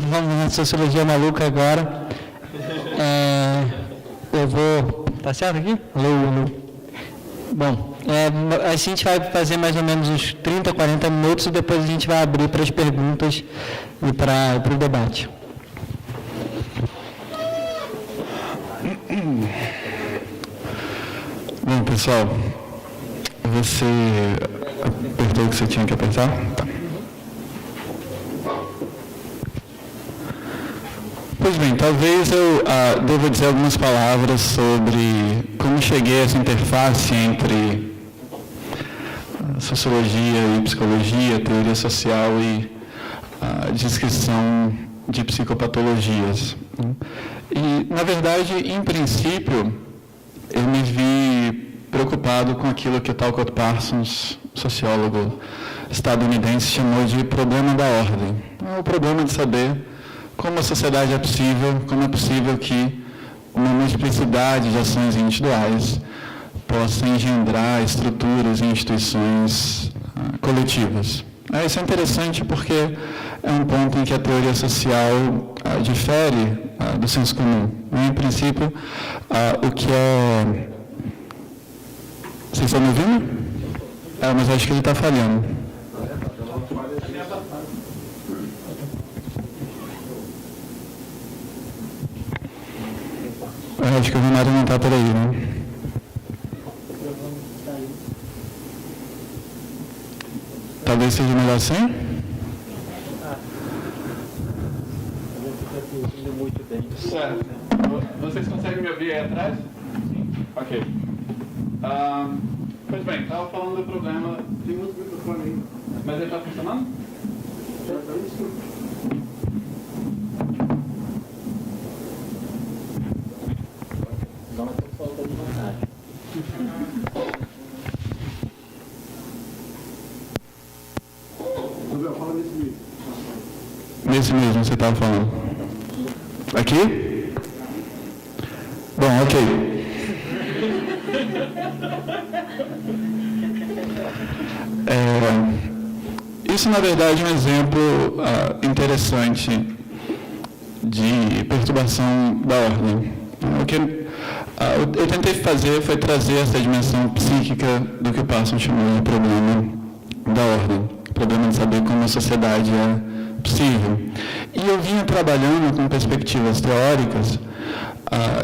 Vamos na sociologia maluca agora. Eu vou... Tá certo aqui? Alô. Bom, a gente vai fazer mais ou menos uns 30, 40 minutos e depois a gente vai abrir para as perguntas e para o debate. Bom, pessoal, você apertou o que você tinha que apertar? Tá. Pois bem, talvez eu deva dizer algumas palavras sobre como cheguei a essa interface entre sociologia e psicologia, teoria social e descrição de psicopatologias. E, na verdade, em princípio, eu me vi preocupado com aquilo que Talcott Parsons, sociólogo estadunidense, chamou de problema da ordem. O problema de saber como a sociedade é possível, como é possível que uma multiplicidade de ações individuais possa engendrar estruturas e instituições coletivas. Isso é interessante porque é um ponto em que a teoria social difere do senso comum. Em princípio, o que é... Vocês estão me ouvindo? Mas acho que ele está falhando. Acho que o Renato não está por aí, né? Talvez seja melhor assim? Certo. Vocês conseguem me ouvir aí atrás? Sim. Ok. Pois bem, estava falando do problema... Tem outro microfone aí. Mas ele está funcionando? Não é por falta de vontade. Fala nesse mesmo. Nesse mesmo você estava falando. Aqui? Bom, ok. Isso, na verdade, é um exemplo interessante de perturbação da ordem. O que eu tentei fazer foi trazer essa dimensão psíquica do que o Parsons chamou de problema da ordem, o problema de saber como a sociedade é possível. E eu vinha trabalhando com perspectivas teóricas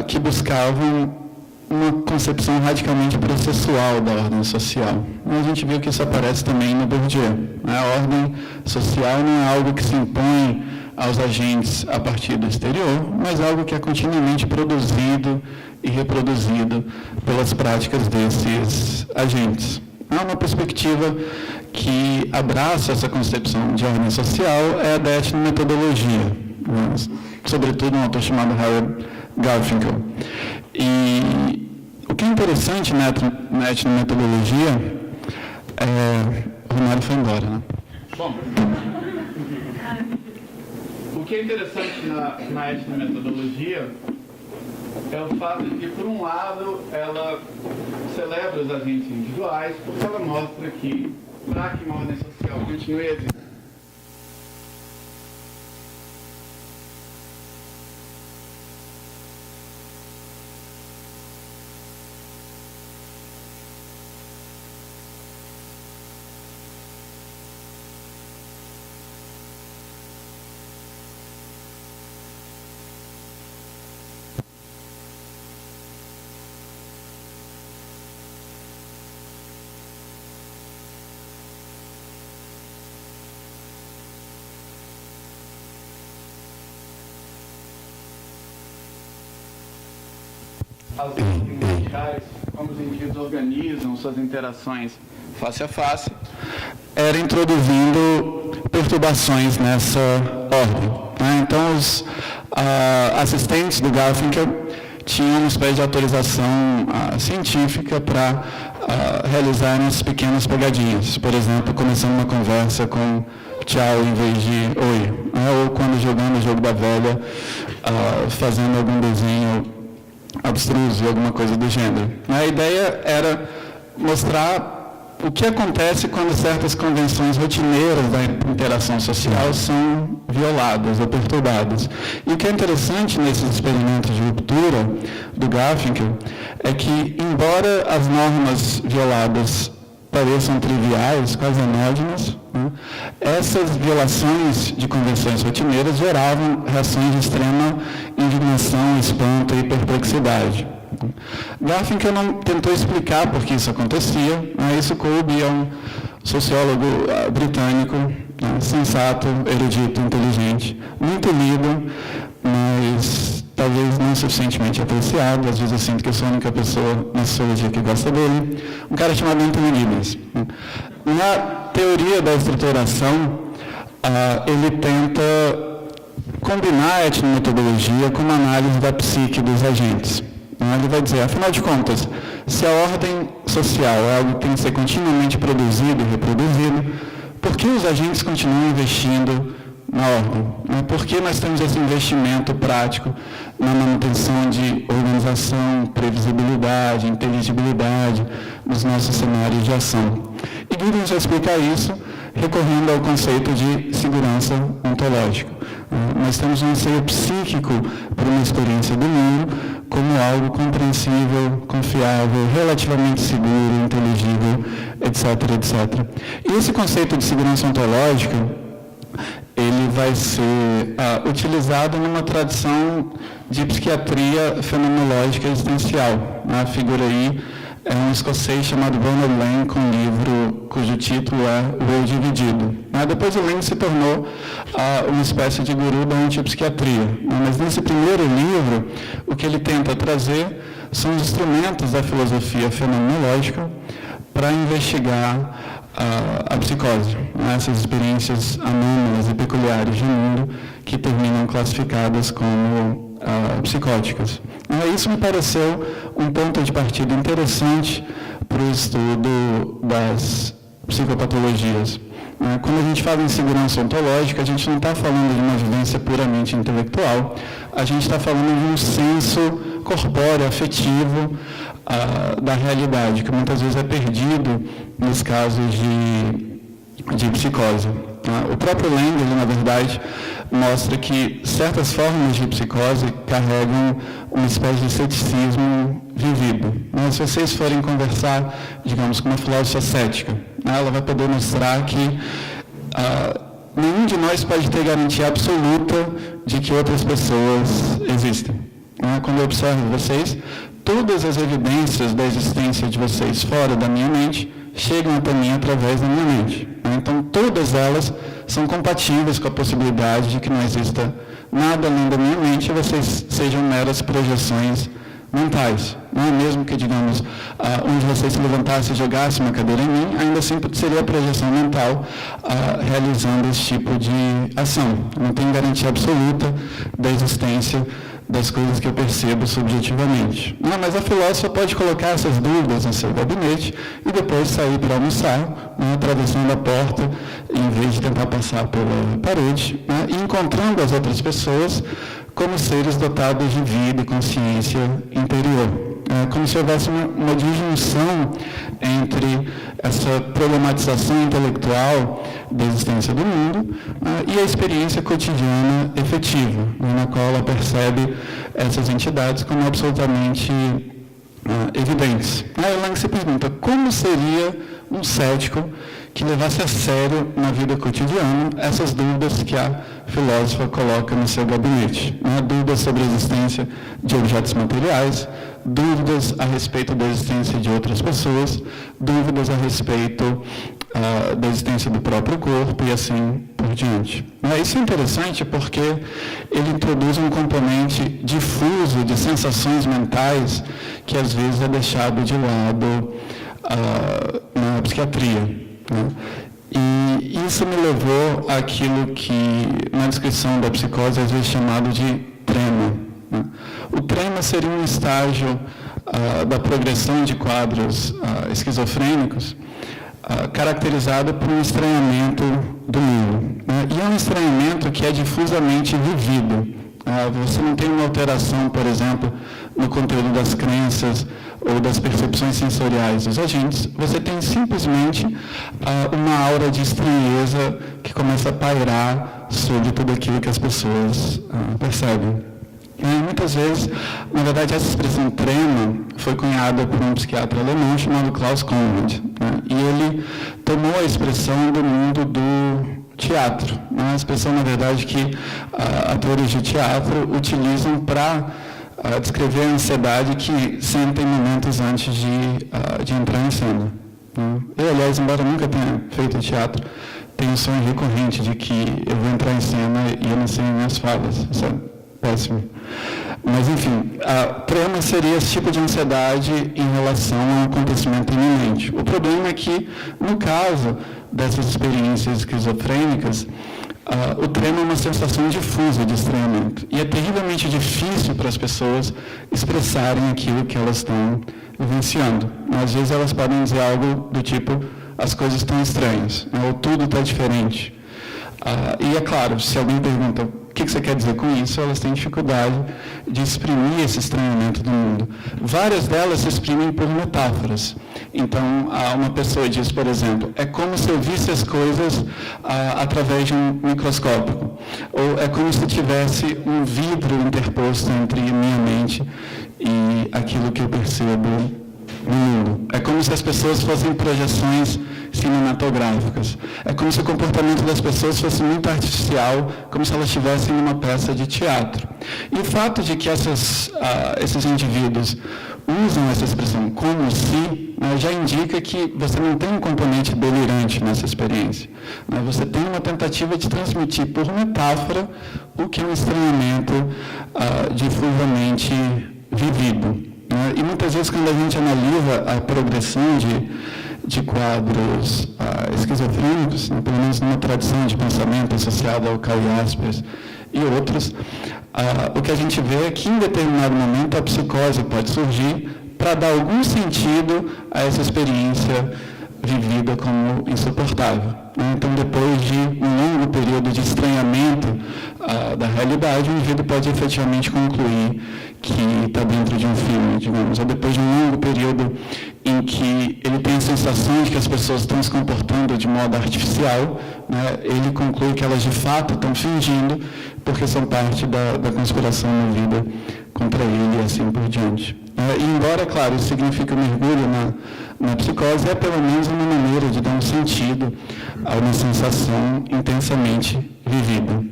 que buscavam uma concepção radicalmente processual da ordem social. A gente viu que isso aparece também no Bourdieu. A ordem social não é algo que se impõe aos agentes a partir do exterior, mas algo que é continuamente produzido e reproduzido pelas práticas desses agentes. Há uma perspectiva que abraça essa concepção de ordem social, é a da etnometodologia, sobretudo um autor chamado Howard Garfinkel. E o que é interessante na etnometodologia o Romário foi embora, né? Bom, o que é interessante na etnometodologia é o fato de que, por um lado, ela celebra os agentes individuais, porque ela mostra que, para que uma ordem social continue existindo, as leis radicais, como os indivíduos organizam suas interações face a face, era introduzindo perturbações nessa ordem. Então, os assistentes do Garfinkel tinham uma espécie de autorização científica para realizarem essas pequenas pegadinhas. Por exemplo, começando uma conversa com tchau em vez de oi. Ou quando jogando o jogo da velha, fazendo algum desenho abstruso, alguma coisa do gênero. A ideia era mostrar o que acontece quando certas convenções rotineiras da interação social são violadas ou perturbadas. E o que é interessante nesses experimentos de ruptura do Garfinkel é que, embora as normas violadas pareçam triviais, quase anódinas, né, essas violações de convenções rotineiras geravam reações de extrema indignação, espanto e perplexidade. Garfinkel não tentou explicar por que isso acontecia, mas isso coube a um sociólogo britânico, né, sensato, erudito, inteligente, muito lido, mas talvez não suficientemente apreciado. Às vezes eu sinto que eu sou a única pessoa na sociologia que gosta dele. Um cara chamado Anthony Giddens. Na teoria da estruturação, ele tenta combinar a etnometodologia com uma análise da psique dos agentes. Ele vai dizer, afinal de contas, se a ordem social é algo que tem que ser continuamente produzido e reproduzido, por que os agentes continuam investindo na ordem? Por que nós temos esse investimento prático na manutenção de organização, previsibilidade, inteligibilidade dos nossos cenários de ação? E Giddens vai explicar isso recorrendo ao conceito de segurança ontológica. Nós temos um anseio psíquico por uma experiência do mundo como algo compreensível, confiável, relativamente seguro, inteligível, etc., etc. E esse conceito de segurança ontológica, ele vai ser utilizado numa tradição de psiquiatria fenomenológica existencial. A figura aí é um escocês chamado Ronald Lane, com um livro cujo título é O Eu Dividido. Depois o Lane se tornou uma espécie de guru da antipsiquiatria. Mas nesse primeiro livro, o que ele tenta trazer são os instrumentos da filosofia fenomenológica para investigar a psicose, essas experiências anômalas e peculiares de mundo que terminam classificadas como psicóticas. Isso me pareceu um ponto de partida interessante para o estudo das psicopatologias. Quando a gente fala em segurança ontológica, a gente não está falando de uma vivência puramente intelectual, a gente está falando de um senso corpóreo, afetivo da realidade, que muitas vezes é perdido nos casos de psicose. O próprio Langer, na verdade, mostra que certas formas de psicose carregam uma espécie de ceticismo vivido. Se vocês forem conversar, digamos, com uma filósofa cética, ela vai poder mostrar que nenhum de nós pode ter garantia absoluta de que outras pessoas existem. Quando eu observo vocês, todas as evidências da existência de vocês fora da minha mente chegam até mim através da minha mente. Então, todas elas são compatíveis com a possibilidade de que não exista nada além da minha mente e vocês sejam meras projeções mentais. Mesmo que, digamos, onde você se levantasse e jogasse uma cadeira em mim, ainda assim seria a projeção mental realizando esse tipo de ação. Não tem garantia absoluta da existência das coisas que eu percebo subjetivamente. Mas a filósofa pode colocar essas dúvidas no seu gabinete e depois sair para almoçar, atravessando a porta, em vez de tentar passar pela parede, e encontrando as outras pessoas como seres dotados de vida e consciência interior. Como se houvesse uma disjunção entre essa problematização intelectual da existência do mundo e a experiência cotidiana efetiva, na qual ela percebe essas entidades como absolutamente evidentes. Aí Lang se pergunta, como seria um cético que levasse a sério na vida cotidiana essas dúvidas que a filósofa coloca no seu gabinete? Dúvidas sobre a existência de objetos materiais, dúvidas a respeito da existência de outras pessoas, dúvidas a respeito da existência do próprio corpo e assim por diante. Isso é interessante porque ele introduz um componente difuso de sensações mentais que às vezes é deixado de lado na psiquiatria. E isso me levou àquilo que, na descrição da psicose, às vezes chamado de trema. O trema seria um estágio da progressão de quadros esquizofrênicos caracterizado por um estranhamento do mundo. E é um estranhamento que é difusamente vivido. Você não tem uma alteração, por exemplo, no conteúdo das crenças ou das percepções sensoriais dos agentes, você tem simplesmente uma aura de estranheza que começa a pairar sobre tudo aquilo que as pessoas percebem. E muitas vezes, na verdade, essa expressão trema foi cunhada por um psiquiatra alemão chamado Klaus Conrad, né? E ele tomou a expressão do mundo do teatro, uma expressão, na verdade, que atores de teatro utilizam para descrever a ansiedade que sentem momentos antes de entrar em cena. Eu, aliás, embora nunca tenha feito teatro, tenho um sonho recorrente de que eu vou entrar em cena e eu não sei minhas falas. Isso é péssimo. Mas, enfim, a trema seria esse tipo de ansiedade em relação a um acontecimento iminente. O problema é que, no caso dessas experiências esquizofrênicas, o trema é uma sensação difusa de estranhamento. E é terrivelmente difícil para as pessoas expressarem aquilo que elas estão vivenciando. Às vezes elas podem dizer algo do tipo, as coisas estão estranhas, ou tudo está diferente. E é claro, se alguém pergunta o que você quer dizer com isso, elas têm dificuldade de exprimir esse estranhamento do mundo. Várias delas se exprimem por metáforas. Então, uma pessoa diz, por exemplo, é como se eu visse as coisas através de um microscópio. Ou é como se tivesse um vidro interposto entre minha mente e aquilo que eu percebo no mundo. É como se as pessoas fossem projeções cinematográficas. É como se o comportamento das pessoas fosse muito artificial, como se elas estivessem numa peça de teatro. E o fato de que esses indivíduos usam essa expressão como se, já indica que você não tem um componente delirante nessa experiência. Você tem uma tentativa de transmitir por metáfora o que é um estranhamento difusamente vivido. E muitas vezes, quando a gente analisa a progressão de quadros esquizofrênicos, pelo menos numa tradição de pensamento associada ao Karl Jaspers e outros, o que a gente vê é que, em determinado momento, a psicose pode surgir para dar algum sentido a essa experiência vivida como insuportável. Então, depois de um longo período de estranhamento da realidade, o indivíduo pode efetivamente concluir que está dentro de um filme, digamos, ou depois de um longo período em que ele tem a sensação de que as pessoas estão se comportando de modo artificial, ele conclui que elas de fato estão fingindo, porque são parte da conspiração movida contra ele e assim por diante. E embora, claro, isso significa um mergulho na psicose, é pelo menos uma maneira de dar um sentido a uma sensação intensamente vivida.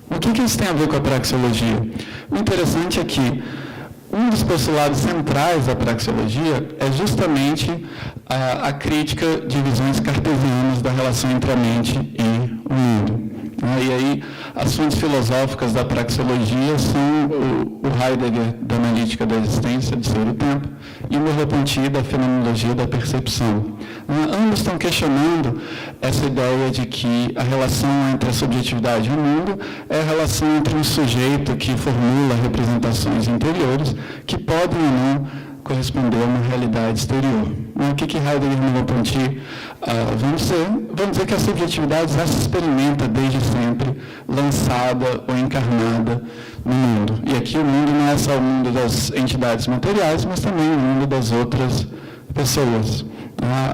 O que isso tem a ver com a praxeologia? O interessante é que um dos postulados centrais da praxeologia é justamente a crítica de visões cartesianas da relação entre a mente e o mundo. E aí, as fontes filosóficas da praxeologia são o Heidegger da analítica da existência, de ser o tempo, e o Merleau-Ponty da fenomenologia da percepção. Ambos estão questionando essa ideia de que a relação entre a subjetividade e o mundo é a relação entre um sujeito que formula representações interiores que podem ou não corresponder a uma realidade exterior. O que Heidegger e Merleau-Ponty vão dizer que a subjetividade já se experimenta desde sempre, lançada ou encarnada no mundo. E aqui o mundo não é só o mundo das entidades materiais, mas também o mundo das outras pessoas.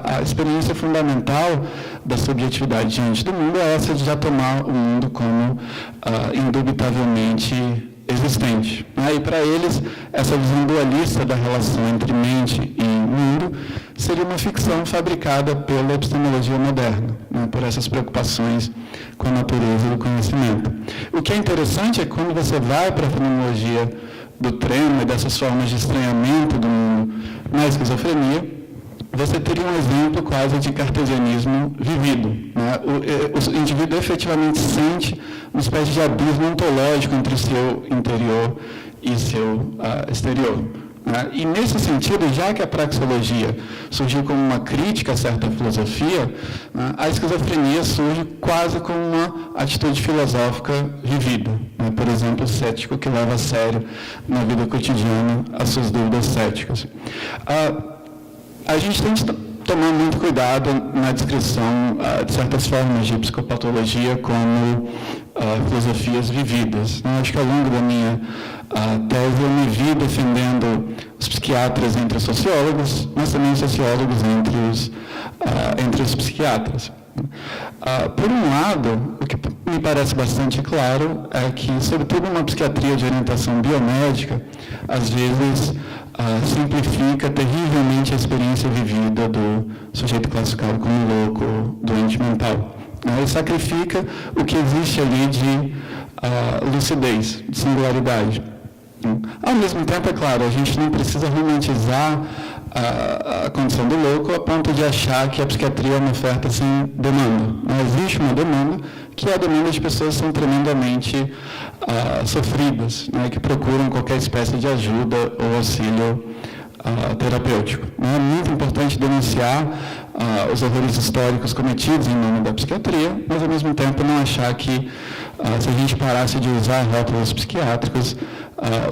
A experiência fundamental da subjetividade diante do mundo é essa de já tomar o mundo como indubitavelmente existente. E para eles, essa visão dualista da relação entre mente e mundo seria uma ficção fabricada pela epistemologia moderna, por essas preocupações com a natureza do conhecimento. O que é interessante é que quando você vai para a fenomenologia do trema e dessas formas de estranhamento do mundo na esquizofrenia, você teria um exemplo quase de cartesianismo vivido. O indivíduo efetivamente sente uma espécie de abismo ontológico entre o seu interior e seu exterior. E nesse sentido, já que a praxeologia surgiu como uma crítica a certa filosofia, a esquizofrenia surge quase como uma atitude filosófica vivida. Por exemplo, o cético que leva a sério na vida cotidiana as suas dúvidas céticas. A gente tem tomar muito cuidado na descrição de certas formas de psicopatologia como filosofias vividas. Eu acho que ao longo da minha tese eu me vi defendendo os psiquiatras entre os sociólogos, mas também os sociólogos entre os psiquiatras. Por um lado, o que me parece bastante claro é que, sobretudo uma psiquiatria de orientação biomédica, às vezes simplifica terrivelmente a experiência vivida do sujeito classificado como louco, doente mental. E sacrifica o que existe ali de lucidez, de singularidade. Ao mesmo tempo, é claro, a gente não precisa romantizar a condição do louco a ponto de achar que a psiquiatria é uma oferta sem demanda. Não existe uma demanda, que é a demanda de pessoas que são tremendamente sofridas, né, que procuram qualquer espécie de ajuda ou auxílio terapêutico. É muito importante denunciar os horrores históricos cometidos em nome da psiquiatria, mas ao mesmo tempo não achar que se a gente parasse de usar rótulos psiquiátricos,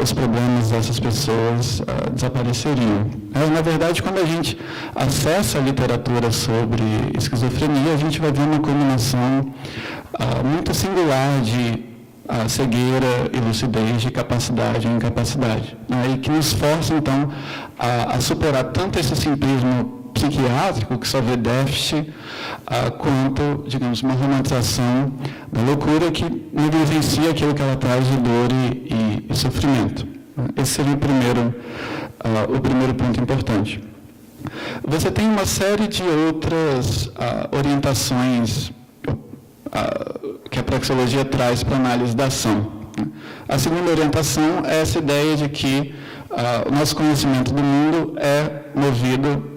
os problemas dessas pessoas desapareceriam. Na verdade, quando a gente acessa a literatura sobre esquizofrenia, a gente vai ver uma combinação muito singular de cegueira e lucidez, de capacidade e incapacidade, e que nos força, então, a superar tanto esse simplismo psiquiátrico, que só vê déficit, quanto, digamos, uma romantização da loucura que negligencia aquilo que ela traz de dor e sofrimento. Esse seria o primeiro ponto importante. Você tem uma série de outras orientações que a praxeologia traz para a análise da ação. A segunda orientação é essa ideia de que o nosso conhecimento do mundo é movido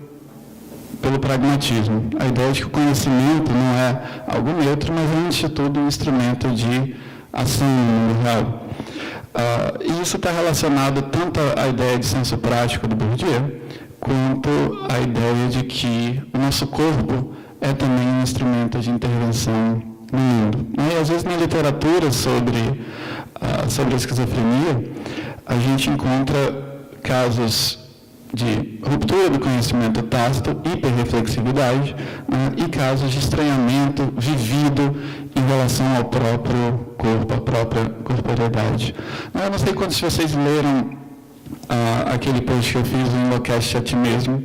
pelo pragmatismo. A ideia de que o conhecimento não é algo neutro, mas é, antes de tudo, um instrumento de ação no mundo real. E isso está relacionado tanto à ideia de senso prático do Bourdieu, quanto à ideia de que o nosso corpo é também um instrumento de intervenção no mundo. E, às vezes, na literatura sobre a esquizofrenia, a gente encontra casos de ruptura do conhecimento tácito, hiperreflexividade, e casos de estranhamento vivido em relação ao próprio corpo, à própria corporeidade. Eu não sei quantos de vocês leram aquele post que eu fiz, o Enlouquece a Ti Mesmo.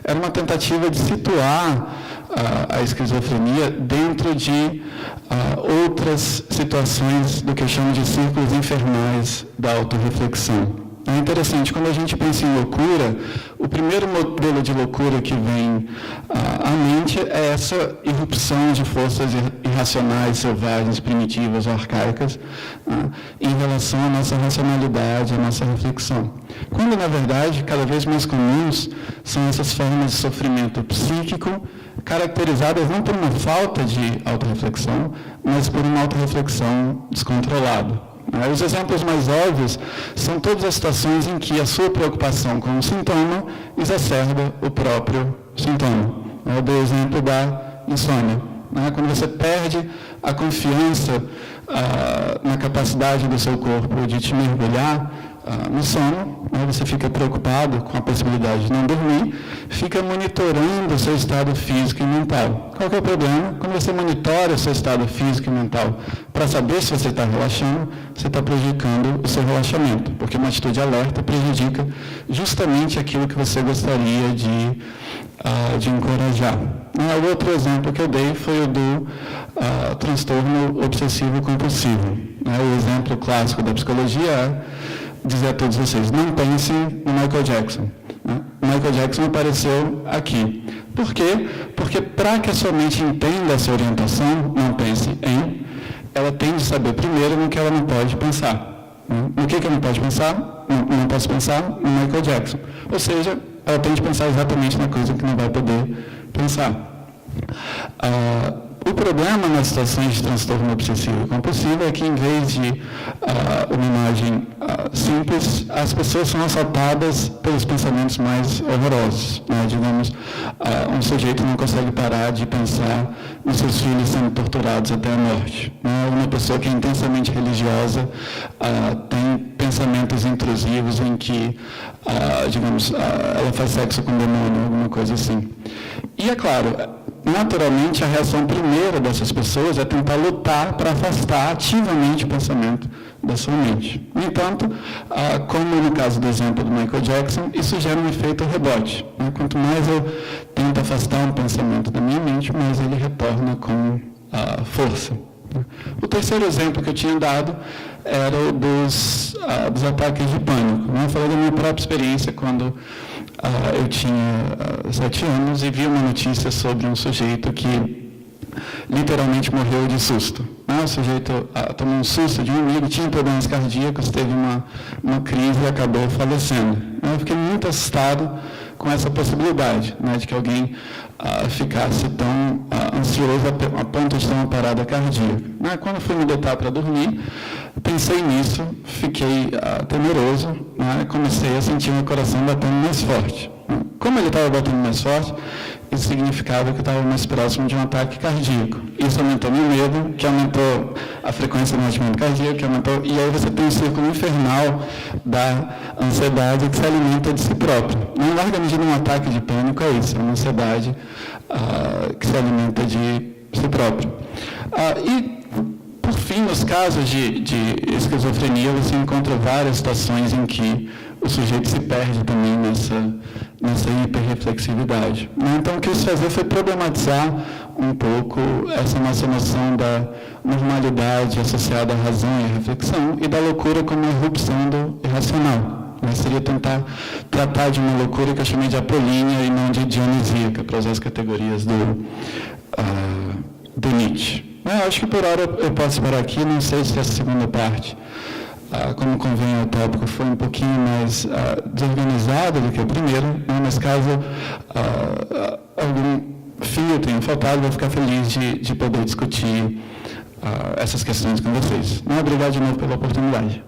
Era uma tentativa de situar a esquizofrenia dentro de outras situações do que eu chamo de círculos infernais da autorreflexão. É interessante, quando a gente pensa em loucura, o primeiro modelo de loucura que vem à mente é essa irrupção de forças irracionais, selvagens, primitivas, arcaicas, em relação à nossa racionalidade, à nossa reflexão. Quando, na verdade, cada vez mais comuns são essas formas de sofrimento psíquico, caracterizadas não por uma falta de autorreflexão, mas por uma autorreflexão descontrolada. Os exemplos mais óbvios são todas as situações em que a sua preocupação com o sintoma exacerba o próprio sintoma. Eu dei o exemplo da insônia. Quando você perde a confiança na capacidade do seu corpo de te mergulhar no sono, você fica preocupado com a possibilidade de não dormir, fica monitorando o seu estado físico e mental. Qual que é o problema? Quando você monitora o seu estado físico e mental para saber se você está relaxando, você está prejudicando o seu relaxamento, porque uma atitude alerta prejudica justamente aquilo que você gostaria de encorajar. O outro exemplo que eu dei foi o do transtorno obsessivo-compulsivo. O exemplo clássico da psicologia é dizer a todos vocês, não pensem no Michael Jackson. O Michael Jackson apareceu aqui. Por quê? Porque para que a sua mente entenda essa orientação, não pense em, ela tem de saber primeiro no que ela não pode pensar. No que eu não posso pensar? Não posso pensar no Michael Jackson. Ou seja, ela tem de pensar exatamente na coisa que não vai poder pensar. O problema nas situações de transtorno obsessivo e compulsivo é que, em vez de uma imagem simples, as pessoas são assaltadas pelos pensamentos mais horrorosos. Digamos, um sujeito não consegue parar de pensar nos seus filhos sendo torturados até a morte. Uma pessoa que é intensamente religiosa tem pensamentos intrusivos em que, digamos, ela faz sexo com o demônio, alguma coisa assim. E é claro, naturalmente a reação primeira dessas pessoas é tentar lutar para afastar ativamente o pensamento da sua mente. No entanto, como no caso do exemplo do Michael Jackson, isso gera um efeito rebote. Quanto mais eu tento afastar um pensamento da minha mente, mais ele retorna com força. O terceiro exemplo que eu tinha dado era o dos ataques de pânico. Eu falei da minha própria experiência quando eu tinha 7 anos e vi uma notícia sobre um sujeito que literalmente morreu de susto. O sujeito tomou um susto de um amigo, tinha problemas cardíacos, teve uma crise e acabou falecendo. Eu fiquei muito assustado com essa possibilidade, de que alguém ficasse tão ansioso a ponto de ter uma parada cardíaca. Quando fui me deitar para dormir, pensei nisso, fiquei temeroso, comecei a sentir meu coração batendo mais forte. Como ele estava batendo mais forte, isso significava que eu estava mais próximo de um ataque cardíaco. Isso aumentou meu medo, que aumentou a frequência do batimento cardíaco, que aumentou, e aí você tem um círculo infernal da ansiedade que se alimenta de si próprio. Em larga medida, um ataque de pânico é isso, é uma ansiedade que se alimenta de si próprio. E, por fim, nos casos de esquizofrenia, você encontra várias situações em que o sujeito se perde também nessa hiperreflexividade. Então, o que eu quis fazer foi problematizar um pouco essa nossa noção da normalidade associada à razão e à reflexão e da loucura como uma irrupção do irracional. Seria tentar tratar de uma loucura que eu chamei de apolínea e não de dionisíaca, para usar as categorias do Nietzsche. Eu acho que por hora eu posso parar aqui, não sei se essa segunda parte, como convém ao tópico, foi um pouquinho mais desorganizada do que o primeiro, mas caso algum fio tenha faltado, vou ficar feliz de poder discutir essas questões com vocês. Obrigado de novo pela oportunidade.